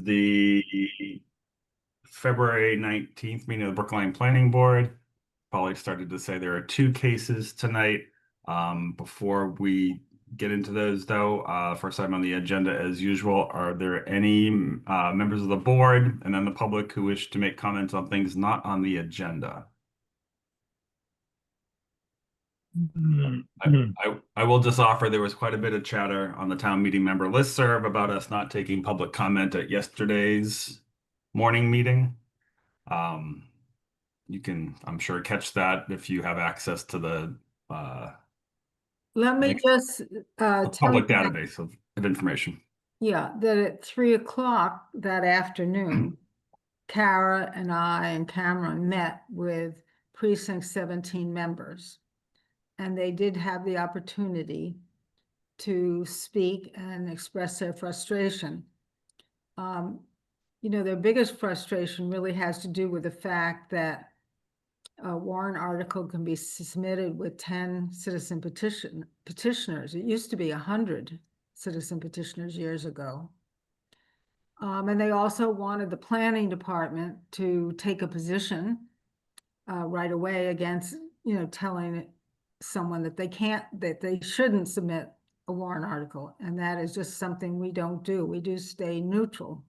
the February 19th meeting of the Brookline Planning Board. Polly started to say there are two cases tonight. Before we get into those, though, first item on the agenda, as usual, are there any members of the board and then the public who wish to make comments on things not on the agenda? I will just offer there was quite a bit of chatter on the town meeting member listserv about us not taking public comment at yesterday's morning meeting. You can, I'm sure, catch that if you have access to the Let me just tell public you database of information. yeah, that at 3 o'clock that afternoon, Kara and I and Cameron met with Precinct 17 members. And they did have the opportunity to speak and express their frustration. You know, their biggest frustration really has to do with the fact that a warrant article can be submitted with 10 citizen petitioners. It used to be 100 citizen petitioners years ago. And they also wanted the planning department to take a position right away against, you know, telling someone that they shouldn't submit a warrant article. And that is just something we don't do. We do stay neutral.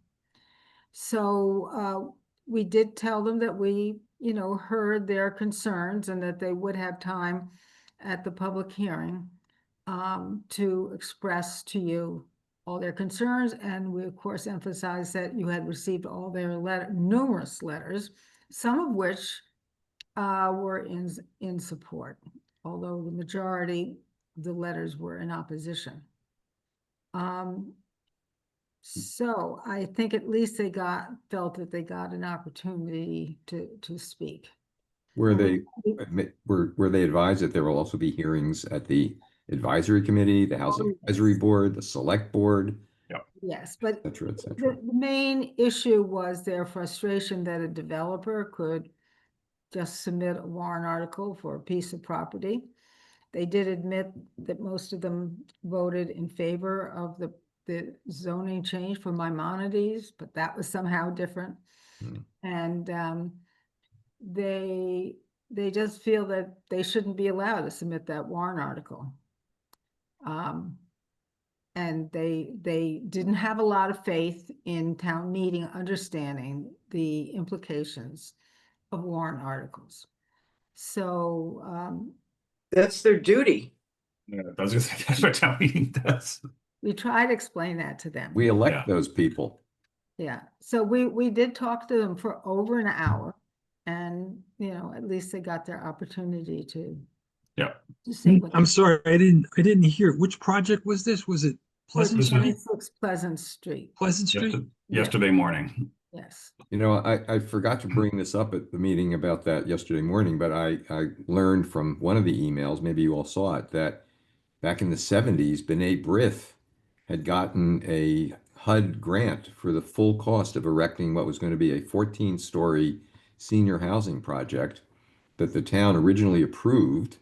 So we did tell them that we, you know, heard their concerns and that they would have time at the public hearing to express to you all their concerns. And we, of course, emphasized that you had received all their numerous letters, some of which were in support, although the majority of the letters were in opposition. So I think at least they felt that they got an opportunity to speak. Were they advised that there will also be hearings at the advisory committee, the housing advisory board, the select board? Yes, but et cetera, et cetera. The main issue was their frustration that a developer could just submit a warrant article for a piece of property. They did admit that most of them voted in favor of the zoning change for Maimonides, but that was somehow different. And they just feel that they shouldn't be allowed to submit that warrant article. And they didn't have a lot of faith in town meeting understanding the implications of warrant articles. So that's their duty. Yeah, I was gonna say that's what town meeting does. we try to explain that to them. We elect those people. Yeah, so we did talk to them for over an hour, and you know, at least they got their opportunity to say what I'm sorry, I didn't hear. Which project was this? Was it Pleasant Street? 26 Pleasant Street. Pleasant Street? Yesterday morning. Yes. You know, I forgot to bring this up at the meeting about that yesterday morning, but I learned from one of the emails, maybe you all saw it, that back in the 70s, B'nai B'rith had gotten a HUD grant for the full cost of erecting what was going to be a 14-story senior housing project that the town originally approved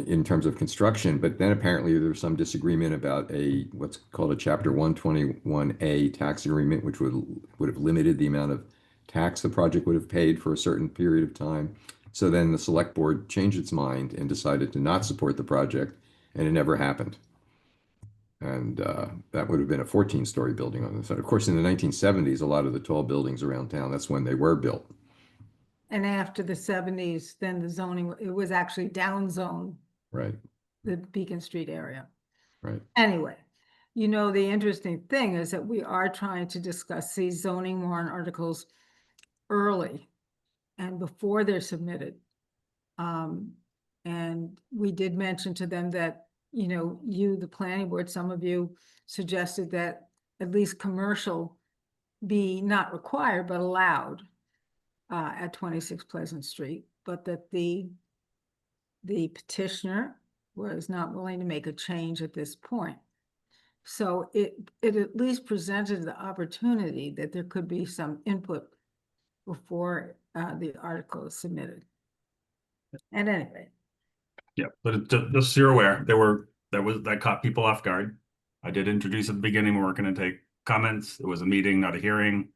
in terms of construction, but then apparently there was some disagreement about what's called a Chapter 121A tax agreement, which would have limited the amount of tax the project would have paid for a certain period of time. So then the select board changed its mind and decided to not support the project, and it never happened. And that would have been a 14-story building on the side. Of course, in the 1970s, a lot of the tall buildings around town, that's when they were built. And after the 70s, then the zoning, it was actually down zone. Right. The Beacon Street area. Right. Anyway, you know, the interesting thing is that we are trying to discuss these zoning warrant articles early and before they're submitted. And we did mention to them that, you know, the planning board, some of you suggested that at least commercial be not required, but allowed at 26 Pleasant Street, but that the petitioner was not willing to make a change at this point. So it at least presented the opportunity that there could be some input before the article is submitted. And anyway. Yeah, but just so you're aware, that caught people off guard. I did introduce at the beginning, we're going to take comments. It was a meeting, not a hearing.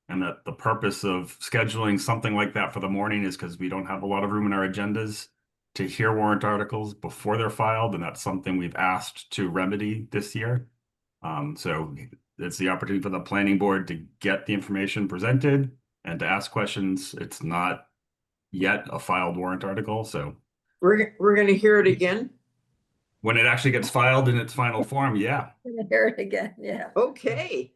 And that the purpose of scheduling something like that for the morning is because we don't have a lot of room in our agendas to hear warrant articles before they're filed, and that's something we've asked to remedy this year. So it's the opportunity for the planning board to get the information presented and to ask questions. It's not yet a filed warrant article, so We're gonna hear it again? when it actually gets filed in its final form, yeah, Gonna hear it again, yeah. Okay.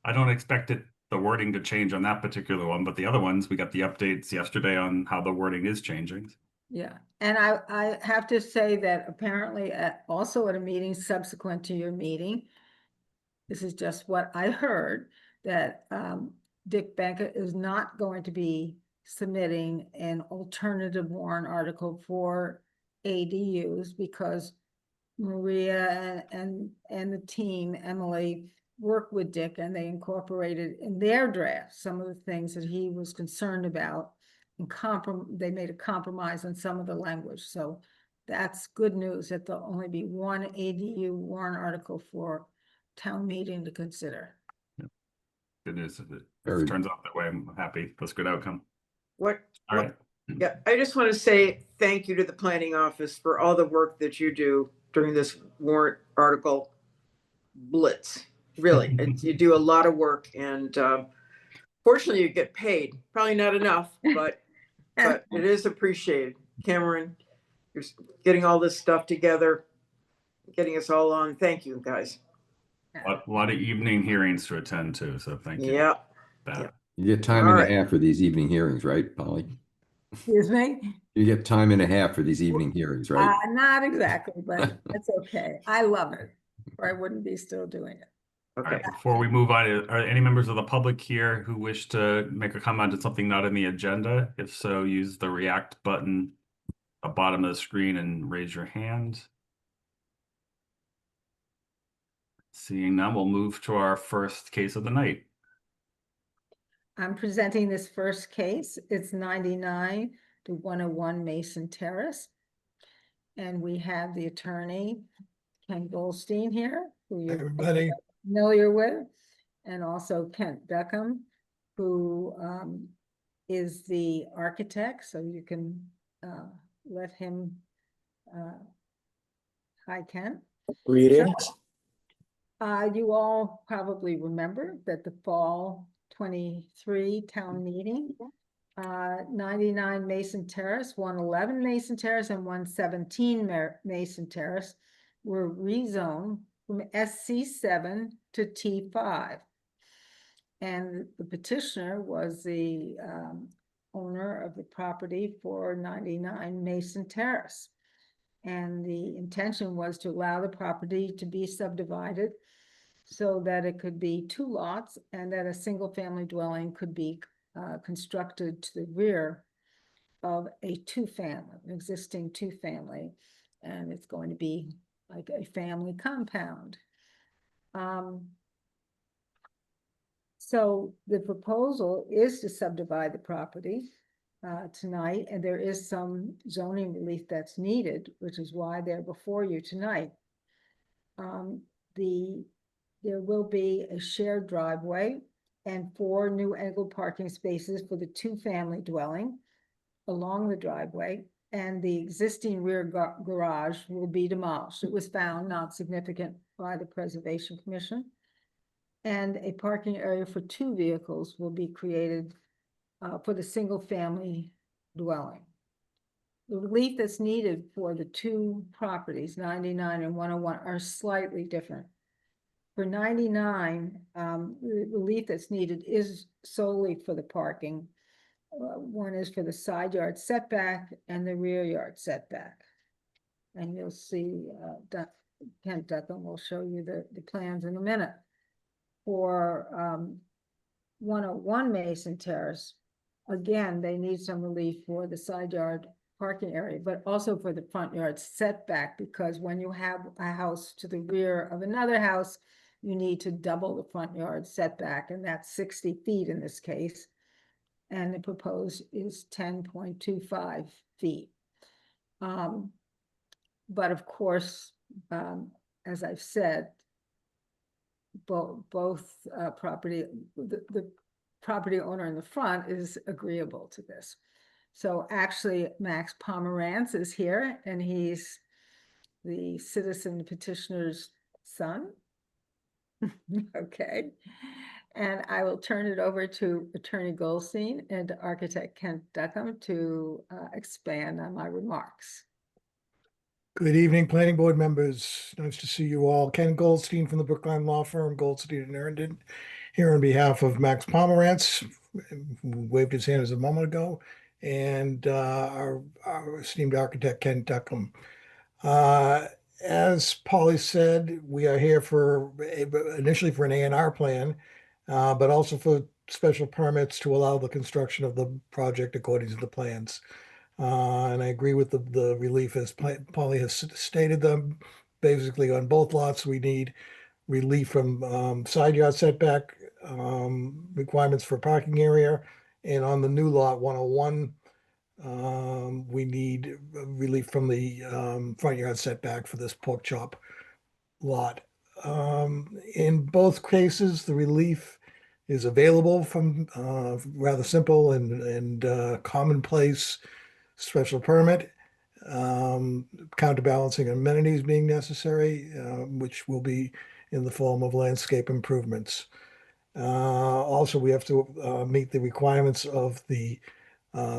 I don't expect the wording to change on that particular one, but the other ones, we got the updates yesterday on how the wording is changing. Yeah, and I have to say that apparently also at a meeting subsequent to your meeting, this is just what I heard, that Dick Benkert is not going to be submitting an alternative warrant article for ADUs because Maria and the team, Emily, worked with Dick and they incorporated in their draft some of the things that he was concerned about. And they made a compromise on some of the language. So that's good news that there'll only be one ADU warrant article for town meeting to consider. Good news. If Very- it turns out that way, I'm happy. That's a good outcome. What, All right. yeah, I just want to say thank you to the planning office for all the work that you do during this warrant article blitz. Really, you do a lot of work and fortunately you get paid. Probably not enough, but it is appreciated. Cameron, you're getting all this stuff together, getting us all on. Thank you, guys. A lot of evening hearings to attend to, so thank you. Yeah. That. You get time All and right. a half for these evening hearings, right, Polly? Excuse me? You get time and a half for these evening hearings, right? Not exactly, but that's okay. I love it, or I wouldn't be still doing it. All Okay. right, before we move on, are any members of the public here who wish to make a comment on something not in the agenda? If so, use the react button at the bottom of the screen and raise your hand. Seeing none, we'll move to our first case of the night. I'm presenting this first case. It's 99 to 101 Mason Terrace. And we have the attorney, Ken Goldstein here, who you're familiar with, and also Kent Beckham, who is the architect, so you can let him. Hi, Ken. Greetings. You all probably remember that the fall 23 town meeting, 99 Mason Terrace, 111 Mason Terrace, and 117 Mason Terrace were rezoned from SC7 to T5. And the petitioner was the owner of the property for 99 Mason Terrace. And the intention was to allow the property to be subdivided so that it could be 2 lots and that a single family dwelling could be constructed to the rear of a 2-family, an existing 2-family. And it's going to be like a family compound. So the proposal is to subdivide the property tonight, and there is some zoning relief that's needed, which is why they're before you tonight. There will be a shared driveway and 4 new angled parking spaces for the 2-family dwelling along the driveway, and the existing rear garage will be demolished. It was found not significant by the Preservation Commission. And a parking area for 2 vehicles will be created for the single-family dwelling. The relief that's needed for the 2 properties, 99 and 101, are slightly different. For 99, the relief that's needed is solely for the parking. One is for the side yard setback and the rear yard setback. And you'll see Kent Declan will show you the plans in a minute. For 101 Mason Terrace, again, they need some relief for the side yard parking area, but also for the front yard setback, because when you have a house to the rear of another house, you need to double the front yard setback, and that's 60 feet in this case. And the proposed is 10.25 feet. But of course, as I've said, both property, the property owner in the front is agreeable to this. So actually, Max Pomerantz is here, and he's the citizen petitioner's son. Okay. And I will turn it over to Attorney Goldstein and architect Kent Duckham to expand on my remarks. Good evening, planning board members. Nice to see you all. Ken Goldstein from the Brookline Law Firm, Goldstein and Herndon, here on behalf of Max Pomerantz, who waved his hand a moment ago, and our esteemed architect Ken Duckham. As Polly said, we are here for initially for an A&R plan, but also for special permits to allow the construction of the project according to the plans. And I agree with the relief as Polly has stated them. Basically, on both lots, we need relief from side yard setback requirements for parking area. And on the new lot 101, we need relief from the front yard setback for this pork chop lot. In both cases, the relief is available from rather simple and commonplace special permit, counterbalancing amenities being necessary, which will be in the form of landscape improvements. Also, we have to meet the requirements of the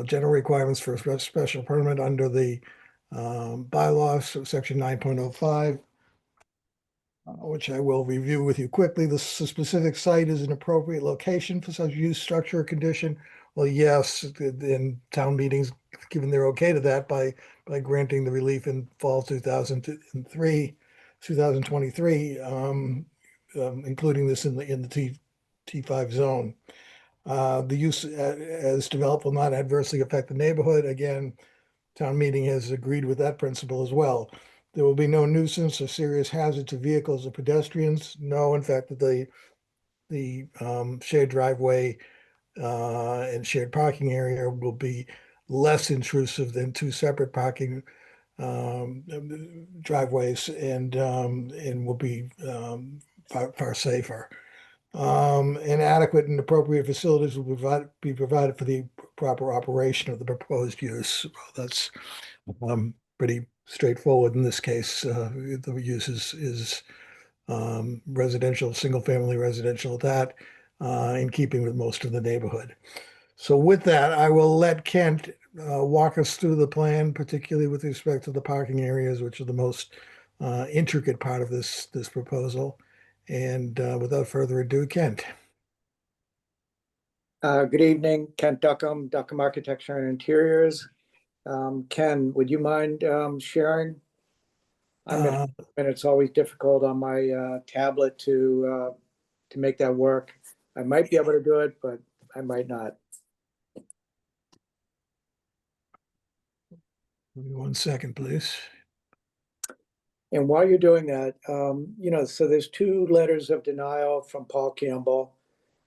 general requirements for a special permit under the bylaws, so section 9.05, which I will review with you quickly. The specific site is an appropriate location for such use, structure, or condition. Well, yes, in town meetings, given they're okay to that by granting the relief in fall 2023, including this in the T5 zone. The use as developed will not adversely affect the neighborhood. Again, town meeting has agreed with that principle as well. There will be no nuisance or serious hazard to vehicles or pedestrians. No, in fact, the shared driveway and shared parking area will be less intrusive than two separate parking driveways and will be far safer. And adequate and appropriate facilities will be provided for the proper operation of the proposed use. Well, that's pretty straightforward in this case. The use is residential, single-family residential, that in keeping with most of the neighborhood. So with that, I will let Kent walk us through the plan, particularly with respect to the parking areas, which are the most intricate part of this proposal. And without further ado, Kent. Good evening, Kent Duckham, Duckham Architecture and Interiors. Ken, would you mind sharing? And it's always difficult on my tablet to make that work. I might be able to do it, but I might not. Give me 1 second, please. And while you're doing that, so there's 2 letters of denial from Paul Campbell.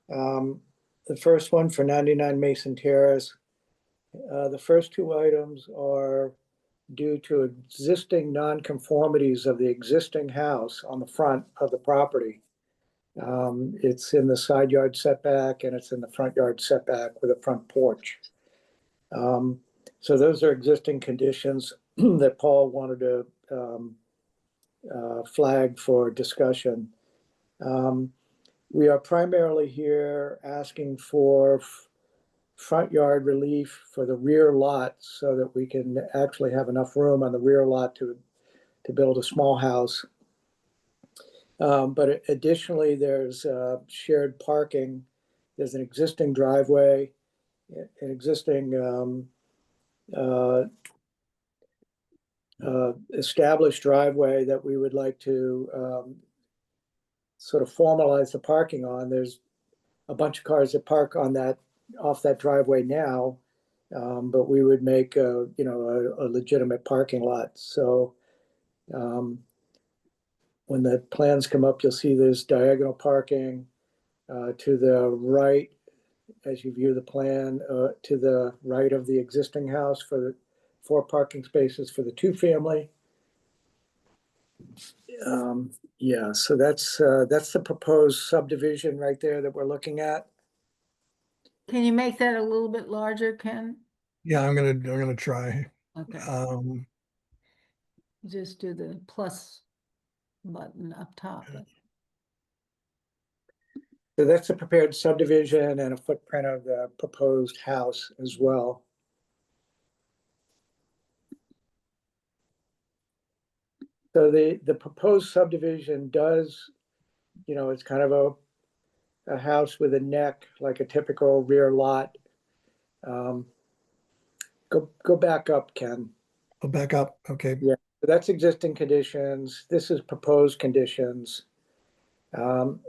The first one for 99 Mason Terrace. The first 2 items are due to existing nonconformities of the existing house on the front of the property. It's in the side yard setback and it's in the front yard setback with a front porch. So those are existing conditions that Paul wanted to flag for discussion. We are primarily here asking for front yard relief for the rear lot so that we can actually have enough room on the rear lot to build a small house. But additionally, there's shared parking. There's an existing driveway, an existing established driveway that we would like to sort of formalize the parking on. There's a bunch of cars that park on off that driveway now, but we would make a legitimate parking lot. So when the plans come up, you'll see there's diagonal parking to the right as you view the plan, to the right of the existing house for the 4 parking spaces for the 2-family. Yeah, so that's the proposed subdivision right there that we're looking at. Can you make that a little bit larger, Ken? Yeah, I'm gonna try. Okay, just do the plus button up top. So that's a prepared subdivision and a footprint of the proposed house as well. So the proposed subdivision does, it's kind of a house with a neck, like a typical rear lot. Go back up, Ken. I'll back up. Okay. Yeah, so that's existing conditions. This is proposed conditions.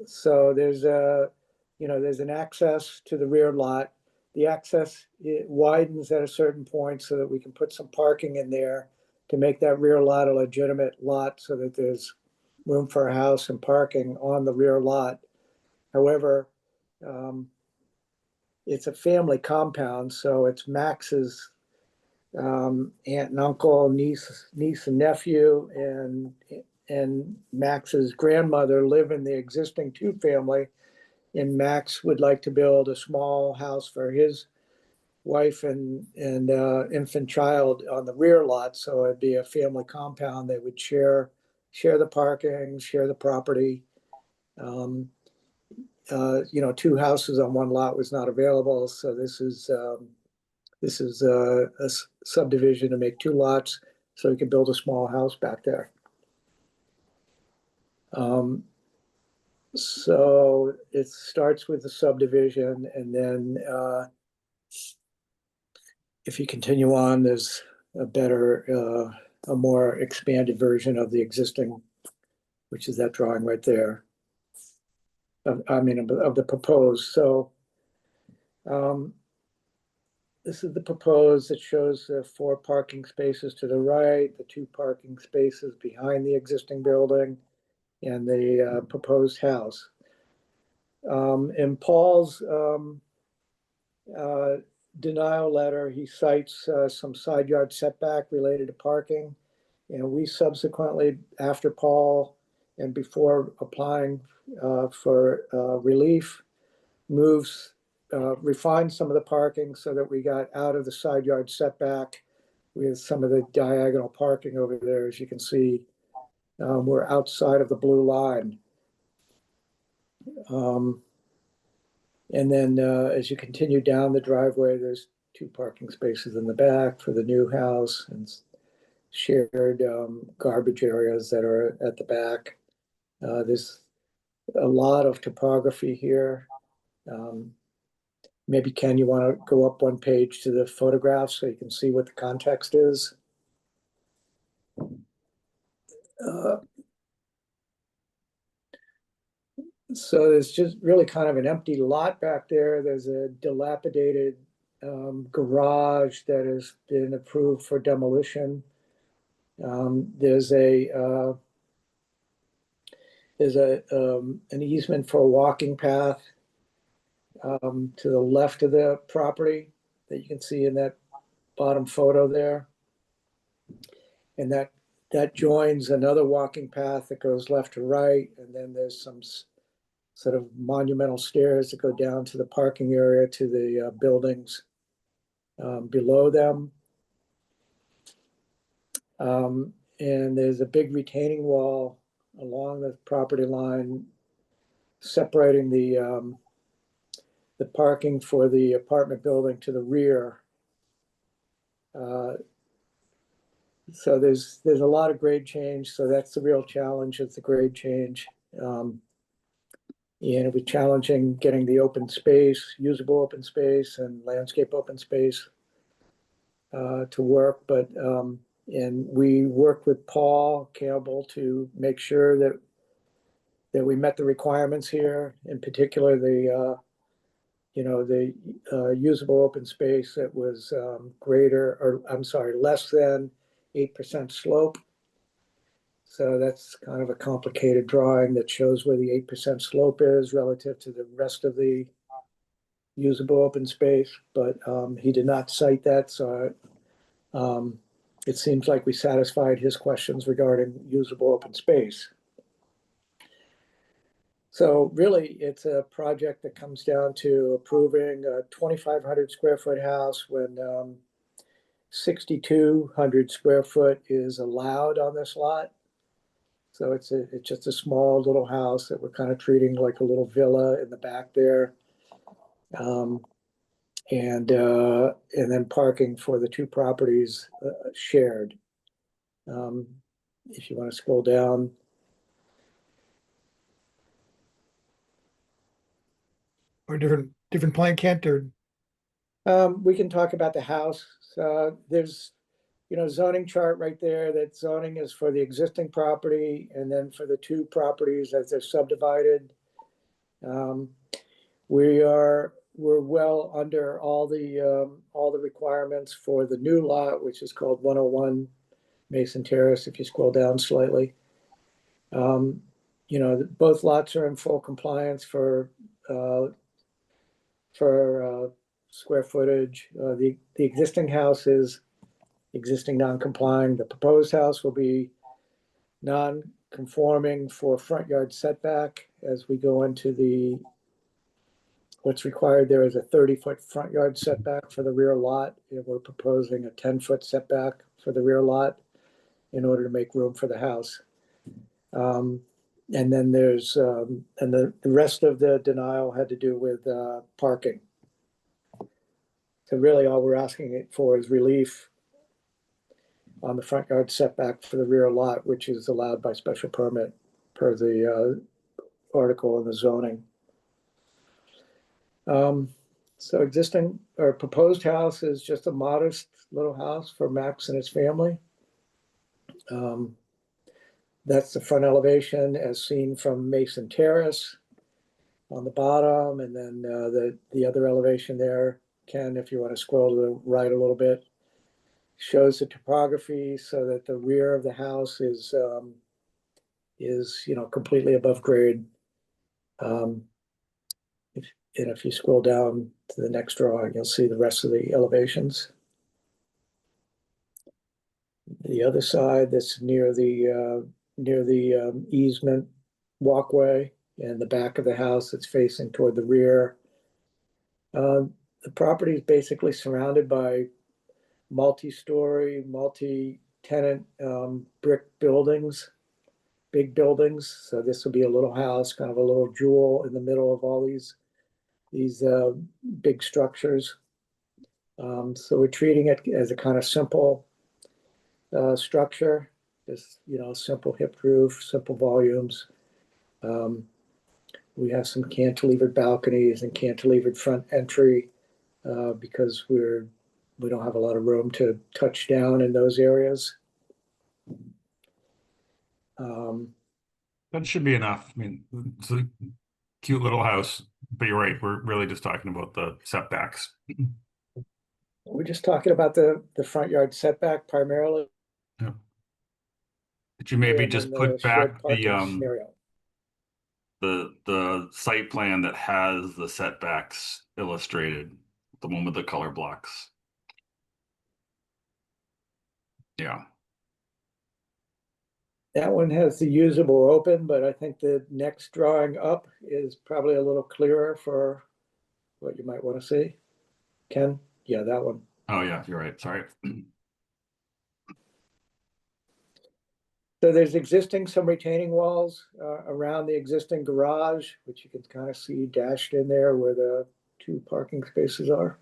So there's an access to the rear lot. The access, it widens at a certain point so that we can put some parking in there to make that rear lot a legitimate lot so that there's room for a house and parking on the rear lot. However, it's a family compound, so it's Max's aunt and uncle, niece and nephew, and Max's grandmother live in the existing two-family, and Max would like to build a small house for his wife and infant child on the rear lot, so it'd be a family compound. They would share the parking, share the property. Two houses on one lot was not available, so this is a subdivision to make two lots, so we could build a small house back there. So it starts with the subdivision, and then if you continue on, there's a more expanded version of the existing, which is that drawing right there. Of the proposed. So this is the proposed. It shows the 4 parking spaces to the right, the 2 parking spaces behind the existing building, and the proposed house. In Paul's denial letter, he cites some side yard setback related to parking. We subsequently, after Paul and before applying for relief, refined some of the parking so that we got out of the side yard setback with some of the diagonal parking over there. As you can see, we're outside of the blue line. And then as you continue down the driveway, there's 2 parking spaces in the back for the new house and shared garbage areas that are at the back. There's a lot of topography here. Maybe, Ken, you want to go up one page to the photograph so you can see what the context is? So there's just really kind of an empty lot back there. There's a dilapidated garage that has been approved for demolition. There's an easement for a walking path to the left of the property that you can see in that bottom photo there. And that joins another walking path that goes left to right. And then there's some sort of monumental stairs that go down to the parking area to the buildings below them. And there's a big retaining wall along the property line separating the parking for the apartment building to the rear. So there's a lot of grade change. So that's the real challenge, is the grade change. And it'll be challenging getting the open space, usable open space and landscape open space to work. But and we worked with Paul Campbell to make sure that we met the requirements here. In particular, the usable open space that was less than 8% slope. So that's kind of a complicated drawing that shows where the 8% slope is relative to the rest of the usable open space, but he did not cite that. So it seems like we satisfied his questions regarding usable open space. So really, it's a project that comes down to approving a 2,500 square foot house when 6,200 square foot is allowed on this lot. So it's just a small little house that we're kind of treating like a little villa in the back there. And then parking for the two properties shared. If you want to scroll down. Or different plan, Kent, or We can talk about the house. There's, zoning chart right there. That zoning is for the existing property and then for the two properties as they're subdivided. We're well under all the requirements for the new lot, which is called 101 Mason Terrace, if you scroll down slightly. Both lots are in full compliance for square footage. The existing house is existing non-complying. The proposed house will be non-conforming for front yard setback as we go into what's required there is a 30-foot front yard setback for the rear lot. And we're proposing a 10-foot setback for the rear lot in order to make room for the house. And then there's, and the rest of the denial had to do with parking. So really all we're asking it for is relief on the front yard setback for the rear lot, which is allowed by special permit per the article in the zoning. So existing or proposed house is just a modest little house for Max and his family. That's the front elevation as seen from Mason Terrace on the bottom, and then the other elevation there, Ken, if you want to scroll to the right a little bit, shows the topography so that the rear of the house is completely above grade. If you scroll down to the next drawing, you'll see the rest of the elevations. The other side that's near the easement walkway and the back of the house that's facing toward the rear. The property is basically surrounded by multi-story, multi-tenant brick buildings, big buildings. So this will be a little house, kind of a little jewel in the middle of all these big structures. So we're treating it as a kind of simple structure, just simple hipped roof, simple volumes. We have some cantilevered balconies and cantilevered front entry because we don't have a lot of room to touch down in those areas. That should be enough. I mean, it's a cute little house, but you're right. We're really just talking about the setbacks. We're just talking about the front yard setback primarily. Yeah. Could you maybe and just then put shared back parking scenario. the site plan that has the setbacks illustrated, the one with the color blocks? Yeah. That one has the usable open, but I think the next drawing up is probably a little clearer for what you might want to see. Ken? Yeah, that one. Oh yeah, you're right. Sorry. So there's some retaining walls around the existing garage, which you can kind of see dashed in there where the two parking spaces are.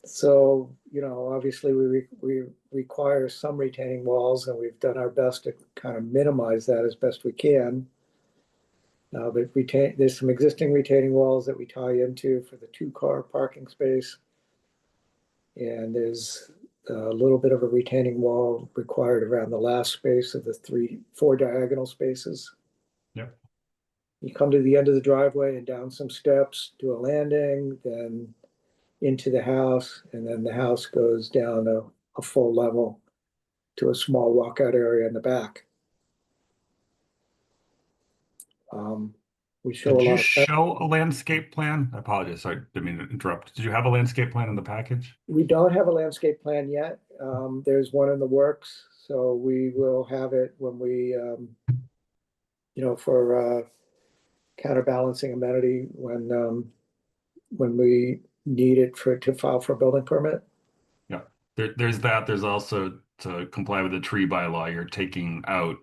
So, obviously we require some retaining walls, and we've done our best to kind of minimize that as best we can. But there's some existing retaining walls that we tie into for the 2-car parking space. And there's a little bit of a retaining wall required around the last space of the 4 diagonal spaces. Yep. You come to the end of the driveway and down some steps, do a landing, then into the house, and then the house goes down a full level to a small walkout area in the back. We show Did a you lot of show a landscape plan? I apologize. Sorry, didn't mean to interrupt. Did you have a landscape plan in the package? We don't have a landscape plan yet. There's one in the works, so we will have it when we for counterbalancing amenity when we need it to file for a building permit. Yeah, there's that. There's also to comply with the tree bylaw, you're taking out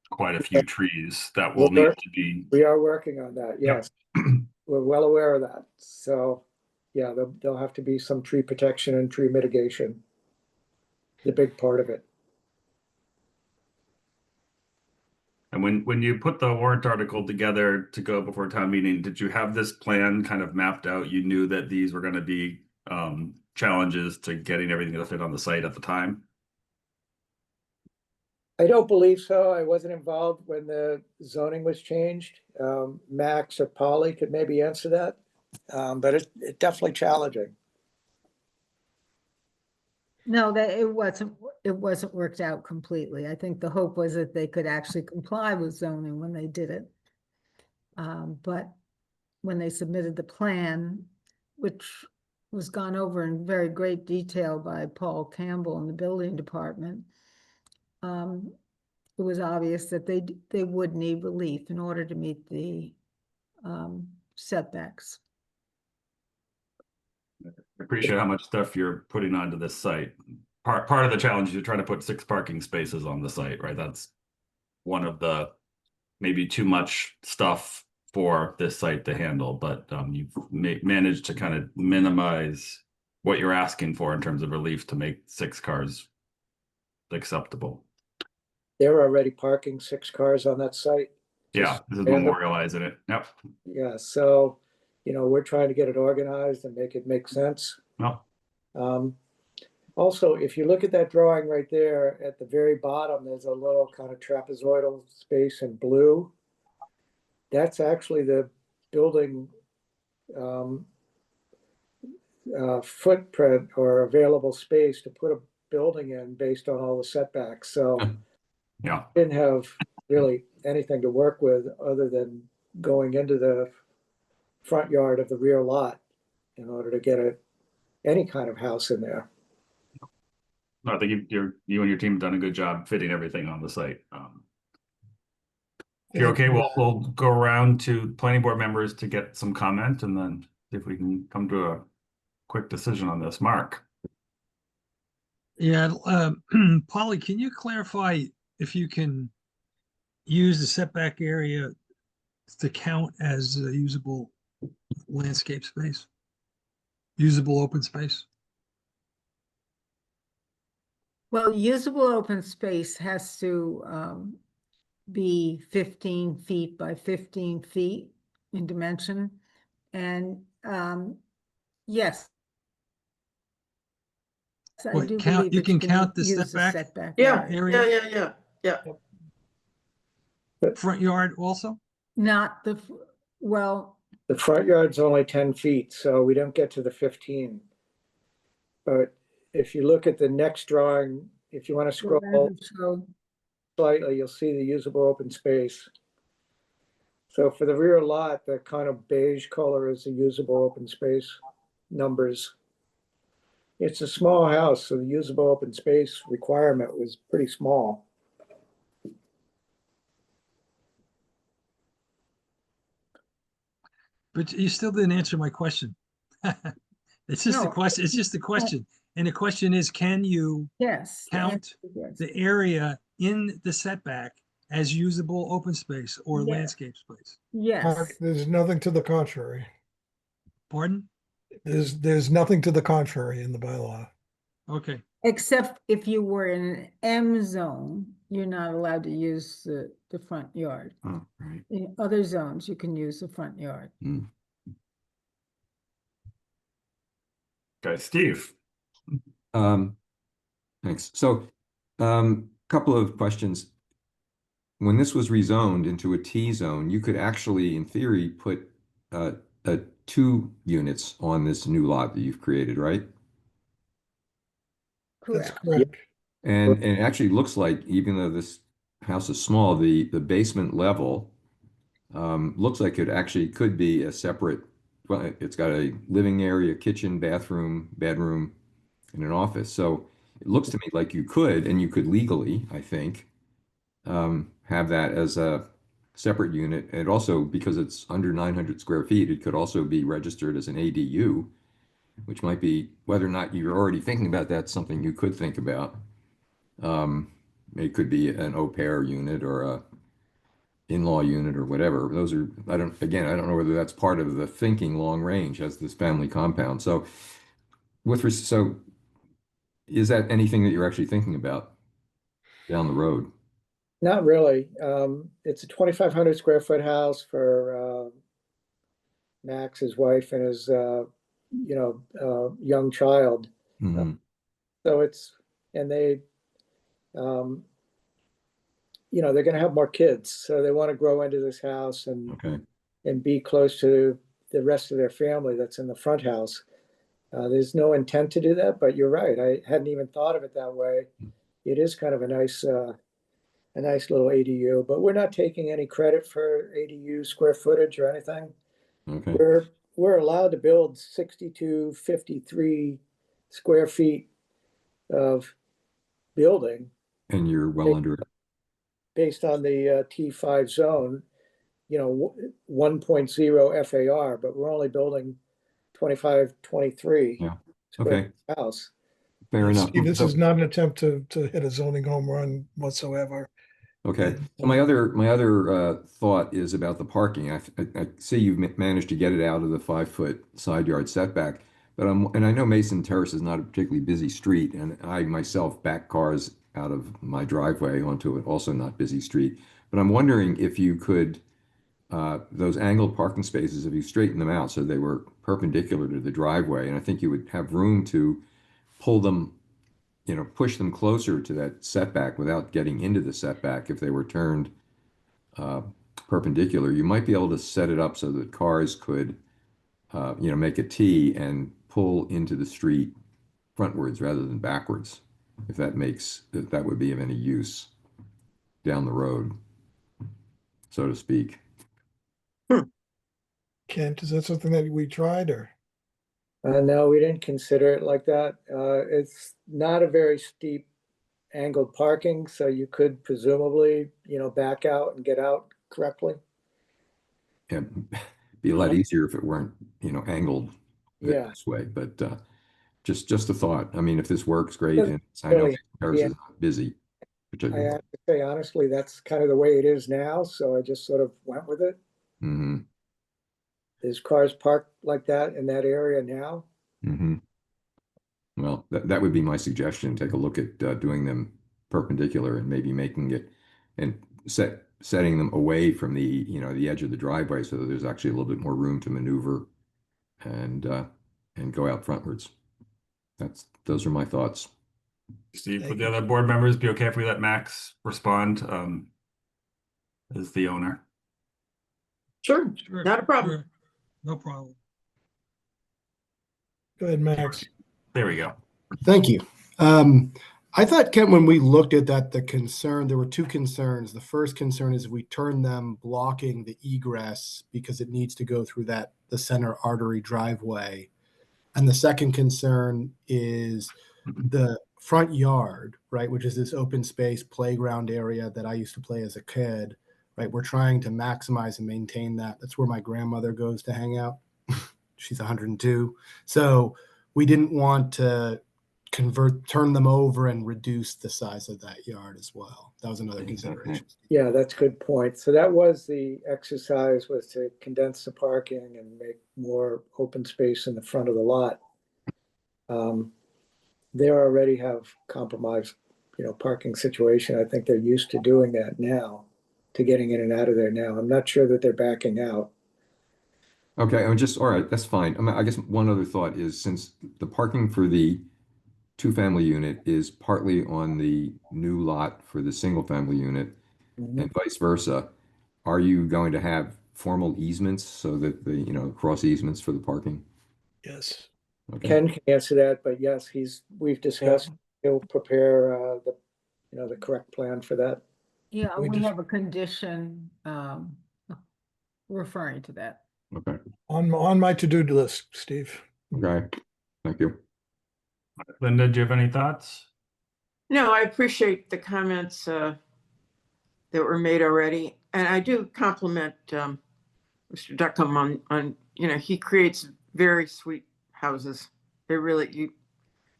quite a few trees that will need to be. We are working on that, Yep. yes. We're well aware of that. So, yeah, there'll have to be some tree protection and tree mitigation. The big part of it. And when you put the warrant article together to go before town meeting, did you have this plan kind of mapped out? You knew that these were going to be challenges to getting everything to fit on the site at the time? I don't believe so. I wasn't involved when the zoning was changed. Max or Polly could maybe answer that. But it's definitely challenging. No, that it wasn't worked out completely. I think the hope was that they could actually comply with zoning when they did it. But when they submitted the plan, which was gone over in very great detail by Paul Campbell in the building department, it was obvious that they would need relief in order to meet the setbacks. I appreciate how much stuff you're putting onto this site. Part of the challenge is you're trying to put 6 parking spaces on the site, right? That's one of the maybe too much stuff for this site to handle, but you've managed to kind of minimize what you're asking for in terms of relief to make 6 cars acceptable. They're already parking 6 cars on that site. Yeah, this is And memorializing it. Yep. Yeah, so, we're trying to get it organized and make it make sense. Well, Also, if you look at that drawing right there, at the very bottom, there's a little kind of trapezoidal space in blue. That's actually the building footprint or available space to put a building in based on all the setbacks. So yeah. didn't have really anything to work with other than going into the front yard of the rear lot in order to get any kind of house in there. No, I think you and your team have done a good job fitting everything on the site. If you're okay, we'll go around to planning board members to get some comment and then see if we can come to a quick decision on this. Mark. Yeah, Polly, can you clarify if you can use the setback area to count as a usable landscape space? Usable open space? Well, usable open space has to be 15 feet by 15 feet in dimension. And yes. I What, do count- believe you that can count the use setback? Yeah, Area? yeah. Front yard also? Not well, The front yard's only 10 feet, so we don't get to the 15. But if you look at the next drawing, if you want to scroll so slightly, you'll see the usable open space. So for the rear lot, the kind of beige color is the usable open space numbers. It's a small house, so the usable open space requirement was pretty small. But you still didn't answer my question. It's just a No. question. It's just a question. And the question is, can you yes. the count answer is yes. the area in the setback as usable open space or Yeah. landscape space? Yes. Mark, there's nothing to the contrary. Pardon? There's nothing to the contrary in the bylaw. Okay. Except if you were in an M zone, you're not allowed to use the front yard. Oh, right. In other zones, you can use the front yard. Okay, Steve. Thanks. So, couple of questions. When this was rezoned into a T zone, you could actually, in theory, put 2 units on this new lot that you've created, right? That's Correct. correct. And it actually looks like, even though this house is small, the basement level looks like it actually could be a separate. Well, it's got a living area, kitchen, bathroom, bedroom, and an office. So it looks to me like you could legally, I think, have that as a separate unit. And also, because it's under 900 square feet, it could also be registered as an ADU, which might be, whether or not you're already thinking about that, something you could think about. It could be an au pair unit or a in-law unit or whatever. Those are, I don't know whether that's part of the thinking long range as this family compound. So so is that anything that you're actually thinking about down the road? Not really. It's a 2,500 square foot house for Max, his wife, and his young child. Mhm. So and they, they're going to have more kids, so they want to grow into this house Okay. and be close to the rest of their family that's in the front house. There's no intent to do that, but you're right. I hadn't even thought of it that way. It is kind of a nice little ADU, but we're not taking any credit for ADU square footage or anything. Okay. We're allowed to build 6,253 square feet of building And you're well under it. based on the T5 zone, 1.0 FAR, but we're only building 2,523 Yeah. square Okay. feet house. Fair enough. Steve, this So- is not an attempt to hit a zoning home run whatsoever. Okay, And, so my other thought is about the parking. I see you've managed to get it out of the 5-foot side yard setback, but and I know Mason Terrace is not a particularly busy street, and I myself back cars out of my driveway onto an also not busy street. But I'm wondering if you could those angled parking spaces, if you straighten them out so they were perpendicular to the driveway, and I think you would have room to pull them, push them closer to that setback without getting into the setback. If they were turned perpendicular, you might be able to set it up so that cars could, make a T and pull into the street frontwards rather than backwards, if that would be of any use down the road, so to speak. Kent, is that something that we tried or? No, we didn't consider it like that. It's not a very steep angled parking, so you could presumably, back out and get out correctly. It'd be a lot easier if it weren't, angled Yeah. this way, but just a thought. I mean, if this works, great. Doesn't And I know really- Paris yeah. is not busy, I particularly. have to say, honestly, that's kind of the way it is now, so I just sort of went with it. Mm-hmm. There's cars parked like that in that area now. Mm-hmm. Well, that would be my suggestion. Take a look at doing them perpendicular and maybe making it and setting them away from the edge of the driveway so that there's actually a little bit more room to maneuver and go out frontwards. Those are my thoughts. Steve, Thank would the you. other board members be okay if we let Max respond as the owner? Sure, Sure, not a problem. sure. No problem. Go ahead, Max. There we go. Thank you. I thought, Kent, when we looked at that, there were two concerns. The first concern is we turn them blocking the egress because it needs to go through the center artery driveway. And the second concern is the front yard, right, which is this open space playground area that I used to play as a kid, right? We're trying to maximize and maintain that. That's where my grandmother goes to hang out. She's 102. So we didn't want to turn them over and reduce the size of that yard as well. That was another consideration. Yeah, that's a good point. So that was the exercise, was to condense the parking and make more open space in the front of the lot. They already have compromised, parking situation. I think they're used to doing that now, to getting in and out of there now. I'm not sure that they're backing out. Okay, all right, that's fine. I guess one other thought is, since the parking for the two-family unit is partly on the new lot for the single-family unit and vice versa, are you going to have formal easements so that cross easements for the parking? Yes. Okay. Ken can answer that, but yes, we've discussed, he'll prepare the correct plan for that. Yeah, We we just- have a condition referring to that. Okay. On my to-do list, Steve. Okay. Thank you. Linda, do you have any thoughts? No, I appreciate the comments that were made already. and I do compliment Mr. Duckham on he creates very sweet houses. They really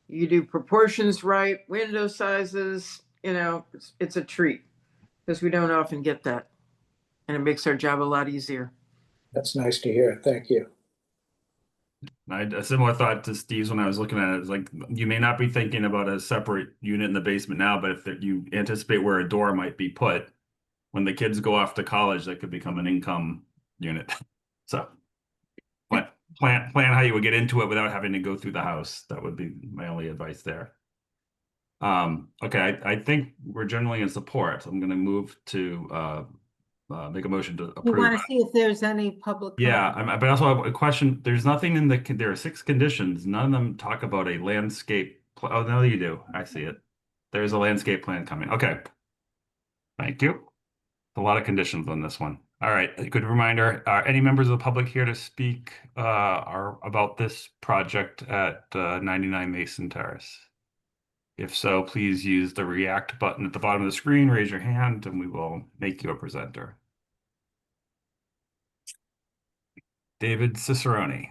you do proportions right, window sizes. It's a treat because we don't often get that, and it makes our job a lot easier. That's nice to hear. Thank you. I had a similar thought to Steve's when I was looking at it. It's like you may not be thinking about a separate unit in the basement now, but if you anticipate where a door might be put, when the kids go off to college, that could become an income unit. So plan how you would get into it without having to go through the house. That would be my only advice there. Okay, I think we're generally in support. I'm going to move to make a motion to You approve. want to see if there's any public Yeah, comment? but also I have a question. There's nothing in there are 6 conditions. None of them talk about a landscape. Oh, no, you do. I see it. There's a landscape plan coming. Okay. Thank you. A lot of conditions on this one. All right. A good reminder. Are any members of the public here to speak about this project at 99 Mason Terrace? If so, please use the react button at the bottom of the screen, raise your hand, and we will make you a presenter. David Cicerone.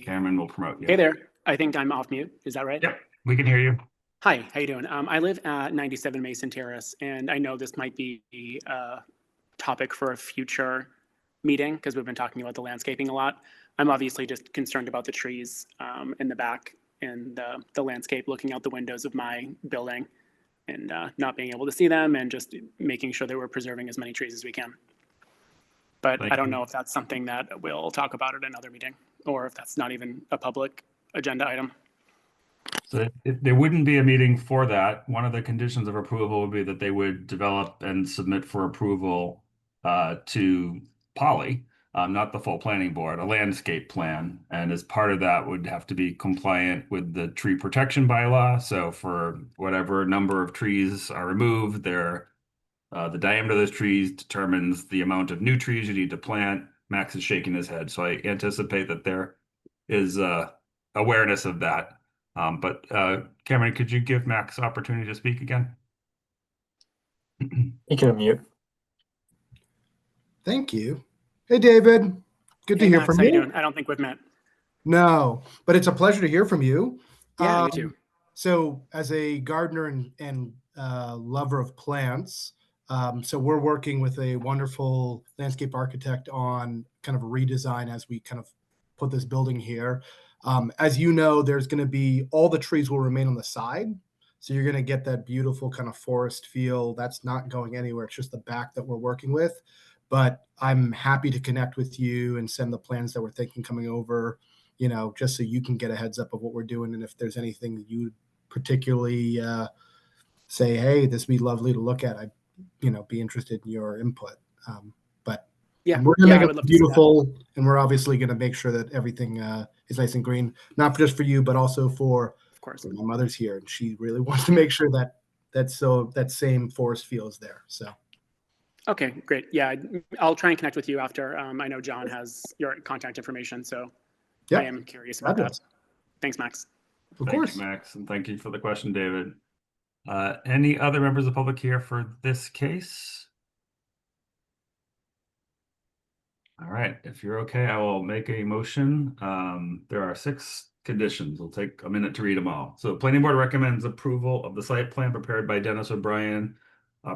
Cameron will promote you. Hey there. I think I'm off mute. Is that right? Yep, we can hear you. Hi, how you doing? I live at 97 Mason Terrace, and I know this might be a topic for a future meeting because we've been talking about the landscaping a lot. I'm obviously just concerned about the trees in the back and the landscape looking out the windows of my building and not being able to see them and just making sure that we're preserving as many trees as we can. But Thank I don't you. know if that's something that we'll talk about at another meeting or if that's not even a public agenda item. So there wouldn't be a meeting for that. One of the conditions of approval would be that they would develop and submit for approval to Polly, not the full planning board, a landscape plan. And as part of that would have to be compliant with the tree protection bylaw. So for whatever number of trees are removed, the diameter of those trees determines the amount of new trees you need to plant. Max is shaking his head. So I anticipate that there is awareness of that. But Cameron, could you give Max opportunity to speak again? You can unmute. Thank you. Hey, David. Good to Hey, hear Max, from how you you. doing? I don't think we've met. No, but it's a pleasure to hear from you. Yeah, you too. So as a gardener and lover of plants, so we're working with a wonderful landscape architect on kind of a redesign as we kind of put this building here. As you know, there's going to be all the trees will remain on the side. So you're going to get that beautiful kind of forest feel. That's not going anywhere. It's just the back that we're working with. But I'm happy to connect with you and send the plans that we're thinking coming over, just so you can get a heads up of what we're doing. And if there's anything that you particularly say, hey, this would be lovely to look at, I'd, be interested in your input. But Yeah, we're going to I make would it love to see that. beautiful. And we're obviously going to make sure that everything is nice and green, not just for you, but also for Of course. my mother's here. And she really wants to make sure that same forest feel is there. So. Okay, great. Yeah, I'll try and connect with you after. I know John has your contact information, so Yeah, I am curious about fabulous. that. Thanks, Max. Of Thank course. you, Max, and thank you for the question, David. Any other members of the public here for this case? All right, if you're okay, I will make a motion. There are 6 conditions. We'll take a minute to read them all. So planning board recommends approval of the site plan prepared by Dennis O'Brien,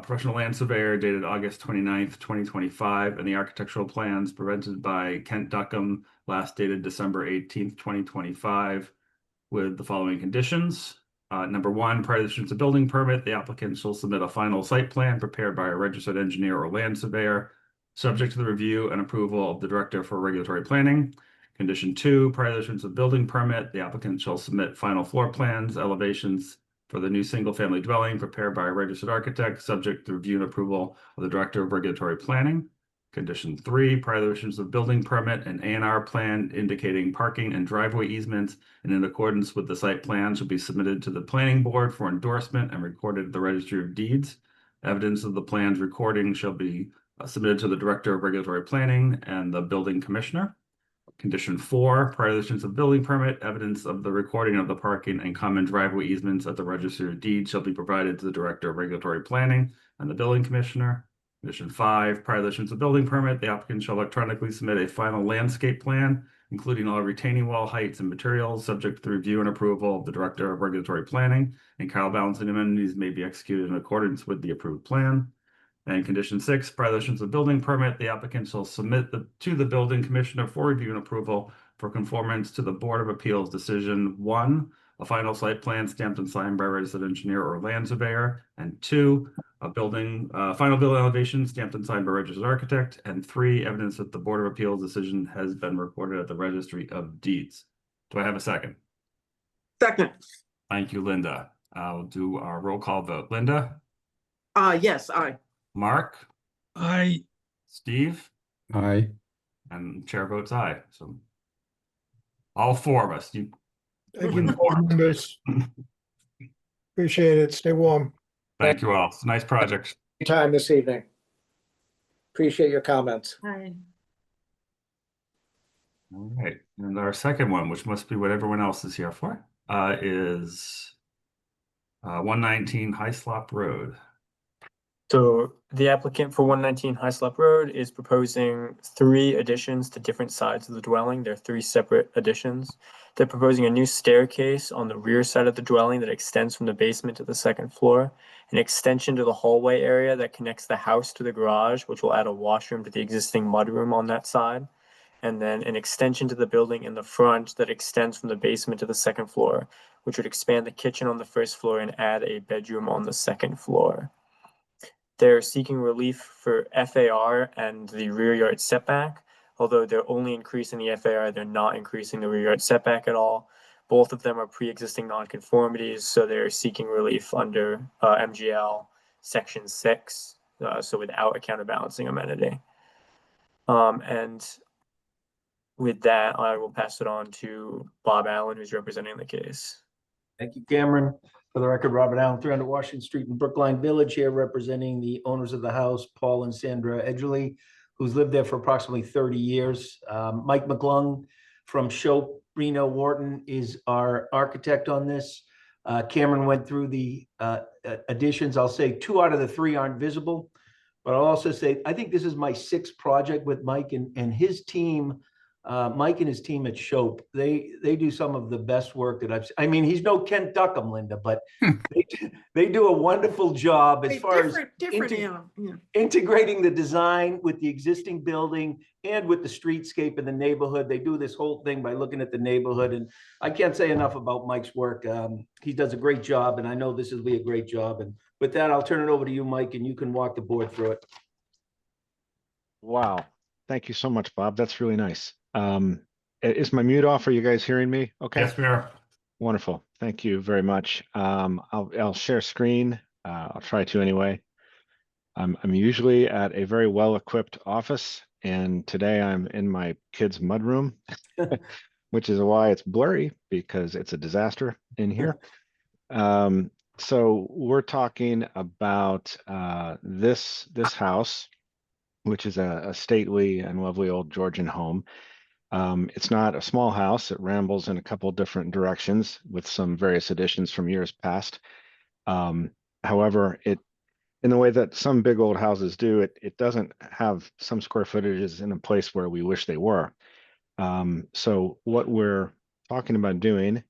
professional land surveyor, dated August 29th, 2025, and the architectural plans presented by Kent Duckham, last dated December 18th, 2025, with the following conditions. Number 1, prior to the issuance of building permit, the applicant shall submit a final site plan prepared by a registered engineer or land surveyor, subject to the review and approval of the Director for Regulatory Planning. Condition 2, prior to the issuance of building permit, the applicant shall submit final floor plans, elevations for the new single-family dwelling prepared by a registered architect, subject to review and approval of the Director of Regulatory Planning. Condition 3, prior to the issuance of building permit, an A&R plan indicating parking and driveway easements and in accordance with the site plan shall be submitted to the planning board for endorsement and recorded at the Registry of Deeds. Evidence of the plan's recording shall be submitted to the Director of Regulatory Planning and the Building Commissioner. Condition 4, prior to issuance of building permit, evidence of the recording of the parking and common driveway easements at the Register of Deeds shall be provided to the Director of Regulatory Planning and the Building Commissioner. Condition 5, prior to issuance of building permit, the applicant shall electronically submit a final landscape plan, including all retaining wall heights and materials, subject to the review and approval of the Director of Regulatory Planning, and counterbalancing amenities may be executed in accordance with the approved plan. And condition 6, prior to issuance of building permit, the applicant shall submit to the building commissioner for review and approval for conformance to the Board of Appeals decision 1, a final site plan stamped and signed by a registered engineer or land surveyor, and 2, a final building elevation stamped and signed by a registered architect, and 3, evidence that the Board of Appeals decision has been recorded at the Registry of Deeds. Do I have a second? Second. Thank you, Linda. I'll do our roll call vote. Linda? Yes, aye. Mark? I, Steve? Aye. And chair votes aye. So all 4 of us. You Thank you, board members. Appreciate it. Stay warm. Thank you all. It's a nice project. Your time this evening. Appreciate your comments. Hi. All right. And our second one, which must be what everyone else is here for, is 119 Hyslop Road. So the applicant for 119 Hyslop Road is proposing 3 additions to different sides of the dwelling. They're 3 separate additions. They're proposing a new staircase on the rear side of the dwelling that extends from the basement to the 2nd floor, an extension to the hallway area that connects the house to the garage, which will add a washroom to the existing mudroom on that side, and then an extension to the building in the front that extends from the basement to the 2nd floor, which would expand the kitchen on the 1st floor and add a bedroom on the 2nd floor. They're seeking relief for FAR and the rear yard setback. Although they're only increasing the FAR, they're not increasing the rear yard setback at all. Both of them are pre-existing nonconformities, so they're seeking relief under MGL Section 6, so without a counterbalancing amenity. And with that, I will pass it on to Bob Allen, who's representing the case. Thank you, Cameron. For the record, Robert Allen, 300 Washington Street in Brookline Village, here representing the owners of the house, Paul and Sandra Edgerly, who's lived there for approximately 30 years. Mike McClung from Shope, Reno Wharton is our architect on this. Cameron went through the additions. I'll say 2 out of the 3 aren't visible, but I'll also say, I think this is my 6th project with Mike and his team. Mike and his team at Shope, they do some of the best work that I've seen. I mean, he's no Kent Duckham, Linda, but they do a wonderful job as far as integrating the design with the existing building and with the streetscape in the neighborhood. They do this whole thing by looking at the neighborhood, and I can't say enough about Mike's work. He does a great job, and I know this will be a great job. And with that, I'll turn it over to you, Mike, and you can walk the board through it. Wow. Thank you so much, Bob. That's really nice. Is my mute off? Are you guys hearing me? Okay. Yes, we are. Wonderful. Thank you very much. I'll share screen. I'll try to anyway. I'm usually at a very well-equipped office, and today I'm in my kid's mudroom, which is why it's blurry, because it's a disaster in here. So we're talking about this house, which is a stately and lovely old Georgian home. It's not a small house. It rambles in a couple different directions with some various additions from years past. However, in the way that some big old houses do, it doesn't have some square footages in a place where we wish they were. So what we're talking about doing,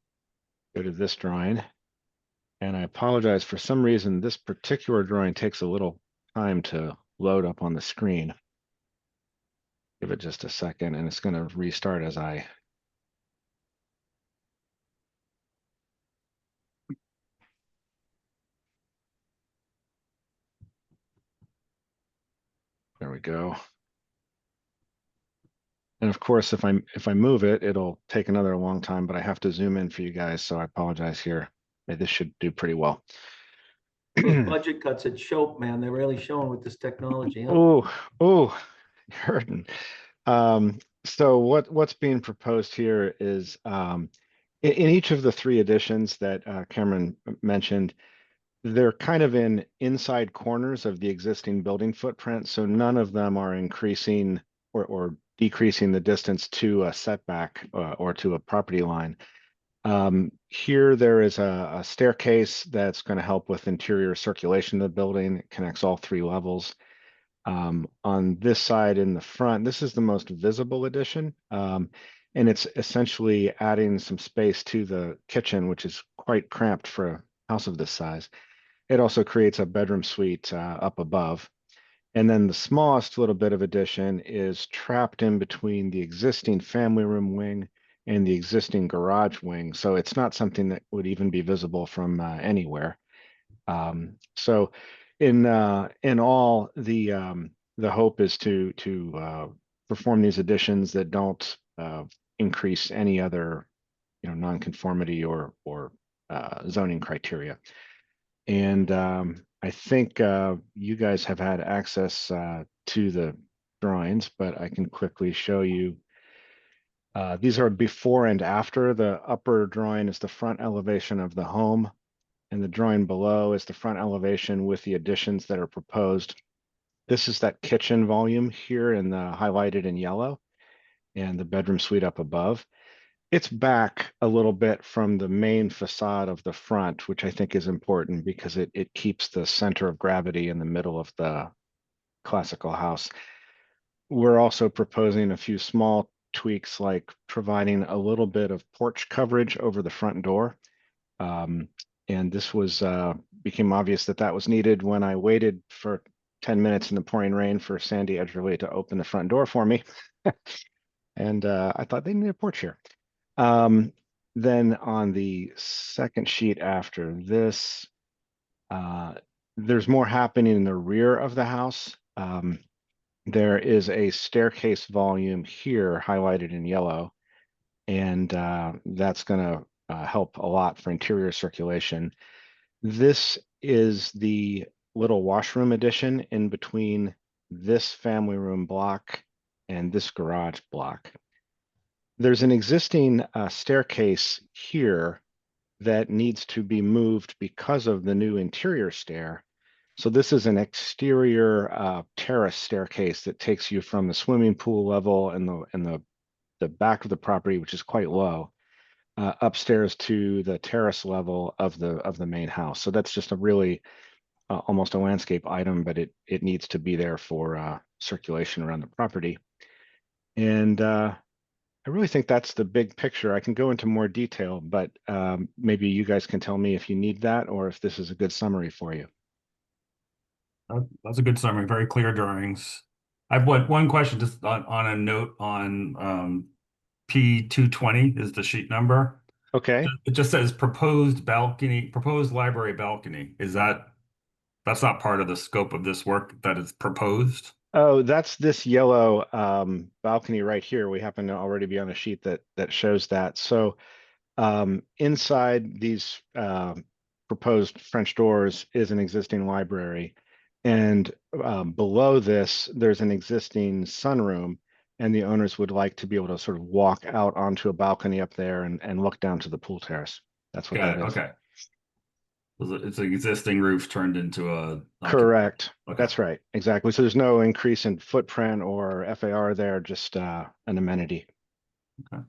go to this drawing, and I apologize, for some reason, this particular drawing takes a little time to load up on the screen. Give it just a second, and it's going to restart as I. There we go. And of course, if I move it, it'll take another long time, but I have to zoom in for you guys, so I apologize here. This should do pretty well. Those budget cuts at Shope, man, they're really showing with this technology. Huh? Oh, hurting. So what's being proposed here is in each of the 3 additions that Cameron mentioned, they're kind of in inside corners of the existing building footprint. So none of them are increasing or decreasing the distance to a setback or to a property line. Here there is a staircase that's going to help with interior circulation of the building. It connects all 3 levels. On this side in the front, this is the most visible addition. And it's essentially adding some space to the kitchen, which is quite cramped for a house of this size. It also creates a bedroom suite up above. And then the smallest little bit of addition is trapped in between the existing family room wing and the existing garage wing. So it's not something that would even be visible from anywhere. So in all, the hope is to perform these additions that don't increase any other, nonconformity or zoning criteria. And I think you guys have had access to the drawings, but I can quickly show you. These are before and after. The upper drawing is the front elevation of the home, and the drawing below is the front elevation with the additions that are proposed. This is that kitchen volume here in the highlighted in yellow, and the bedroom suite up above. It's back a little bit from the main facade of the front, which I think is important because it keeps the center of gravity in the middle of the classical house. We're also proposing a few small tweaks, like providing a little bit of porch coverage over the front door. And this was became obvious that was needed when I waited for 10 minutes in the pouring rain for Sandy Edgerly to open the front door for me. And I thought they need a porch here. Then on the second sheet after this, there's more happening in the rear of the house. There is a staircase volume here highlighted in yellow, and that's going to help a lot for interior circulation. This is the little washroom addition in between this family room block and this garage block. There's an existing staircase here that needs to be moved because of the new interior stair. So this is an exterior terrace staircase that takes you from the swimming pool level and the back of the property, which is quite low, upstairs to the terrace level of the main house. So that's just a really almost a landscape item, but it needs to be there for circulation around the property. And I really think that's the big picture. I can go into more detail, but maybe you guys can tell me if you need that or if this is a good summary for you. That's a good summary, very clear drawings. I've one question just on a note on P220 is the sheet number. Okay. It just says proposed library balcony. That's not part of the scope of this work that is proposed? Oh, that's this yellow balcony right here. We happen to already be on a sheet that shows that. So inside these proposed French doors is an existing library. And below this, there's an existing sunroom, and the owners would like to be able to sort of walk out onto a balcony up there and look down to the pool terrace. That's what that is. Okay. It's an existing roof turned into a... Correct. Okay. That's right. Exactly. So there's no increase in footprint or FAR there, just an amenity. Okay.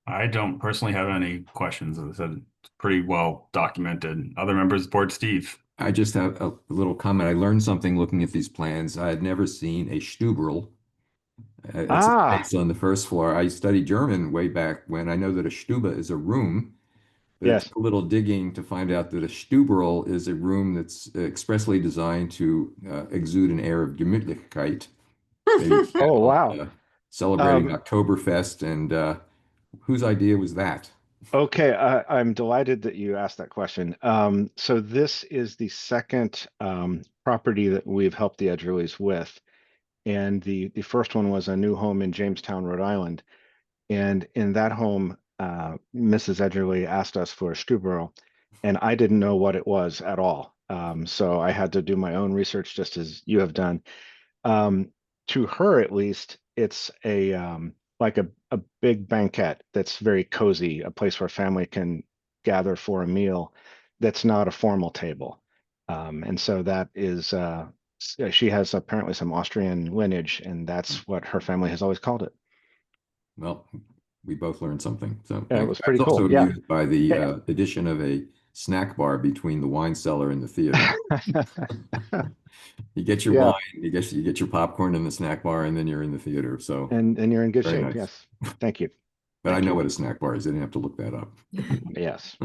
I don't personally have any questions. As I said, it's pretty well documented. Other members of the board, Steve? I just have a little comment. I learned something looking at these plans. I had never seen a Stüberl. It's a space on the first floor. I studied German way back when. I know that a Stube is a room, but Yes. it's a little digging to find out that a Stüberl is a room that's expressly designed to exude an air of Gemütlichkeit. Maybe, Oh, wow. Celebrating Oktoberfest, and whose idea was that? Okay, I'm delighted that you asked that question. So this is the second property that we've helped the Edgerlys with. And the first one was a new home in Jamestown, Rhode Island. And in that home, Mrs. Edgerly asked us for a Stüberl, and I didn't know what it was at all. So I had to do my own research, just as you have done. To her, at least, it's like a big banquette that's very cozy, a place where family can gather for a meal that's not a formal table. And so that is She has apparently some Austrian lineage, and that's what her family has always called it. Well, we both learned something. So Yeah, it was pretty I was cool. also Yeah. amused by the Yeah. addition of a snack bar between the wine cellar and the theater. You get your Yeah. wine, you get your popcorn in the snack bar, and then you're in the theater. So, And you're in good Very shape. nice. Yes. Thank you. but I thank know you. what a snack bar is. I didn't have to look that up. Yes,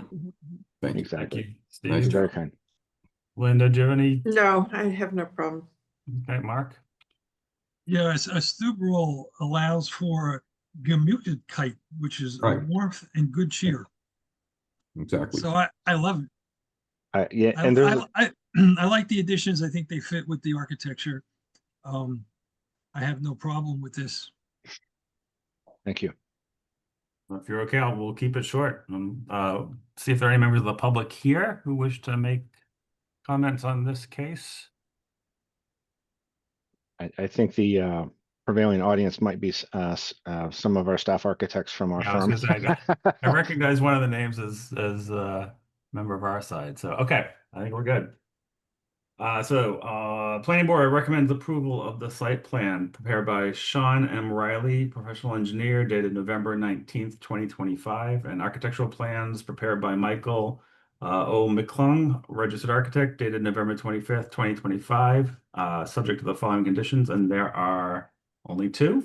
Thank you. exactly. Thank you, Nice Steve. Very kind. Linda, do you have any? No, I have no problem. Okay, Mark? Yeah, a stoop roll allows for Gemütlichkeit, which is Right. warmth and good cheer. Exactly. So I love it. Yeah, and there's I like the additions. I think they fit with the architecture. I have no problem with this. thank you. If you're okay, we'll keep it short. See if there are any members of the public here who wish to make comments on this case. I think the prevailing audience might be some of our staff architects from our Yeah, I was firm. gonna say, I recognize one of the names as a member of our side. So, okay, I think we're good. Planning board recommends approval of the site plan prepared by Sean M. Riley, professional engineer, dated November 19th, 2025, and architectural plans prepared by Michael O. McClung, registered architect, dated November 25th, 2025, subject to the following conditions, and there are only two.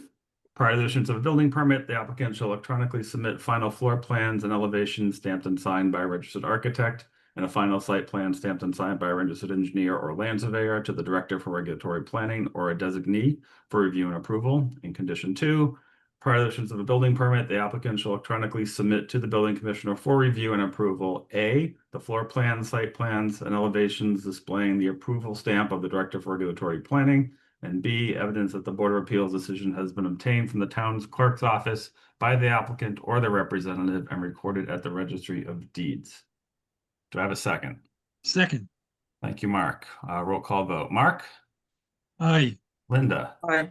Prior to the issuance of a building permit, the applicant shall electronically submit final floor plans and elevations stamped and signed by a registered architect, and a final site plan stamped and signed by a registered engineer or land surveyor to the Director for Regulatory Planning or a designee for review and approval. In condition 2, prior to the issuance of a building permit, the applicant shall electronically submit to the building commissioner for review and approval A, the floor plans, site plans, and elevations displaying the approval stamp of the Director for Regulatory Planning, and B, evidence that the Board of Appeals decision has been obtained from the town's clerk's office by the applicant or their representative and recorded at the Registry of Deeds. Do I have a second? Second, Thank you, Mark. Roll call vote. Mark? aye. Linda? Aye.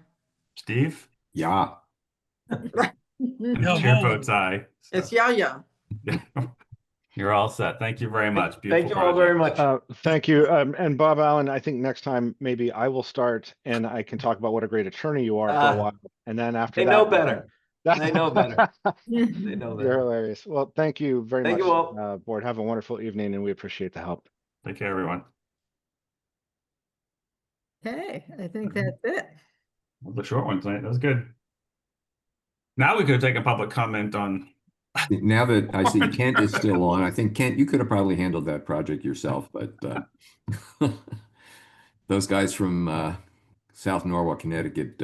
Steve? Yeah. And Yeah, the chair hold votes aye. So, It's yeah. you're all set. Thank you very much. Thank Beautiful you all very project. much. Thank you. And Bob Allen, I think next time maybe I will start and I can talk about what a great attorney you are for a while. And then after They that, know better. They know better. You're They know better. hilarious. Well, thank you very Thank much, you all. board. Have a wonderful evening and we appreciate the help. Take care, everyone. Okay, I think that's it. The short one tonight. That was good. Now we could take a public comment on. Now that I see Kent is still on, I think Kent, you could have probably handled that project yourself, but those guys from South Norwalk, Connecticut,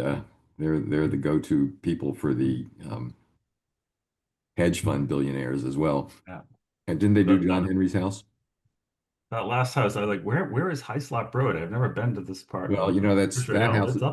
they're the go-to people for the hedge fund billionaires as well. Yeah. And didn't they do John Henry's house? That last house, I was like, where is Hyslop Road? I've never been to this part. Well, you know, Pretty sure, that no, house it's up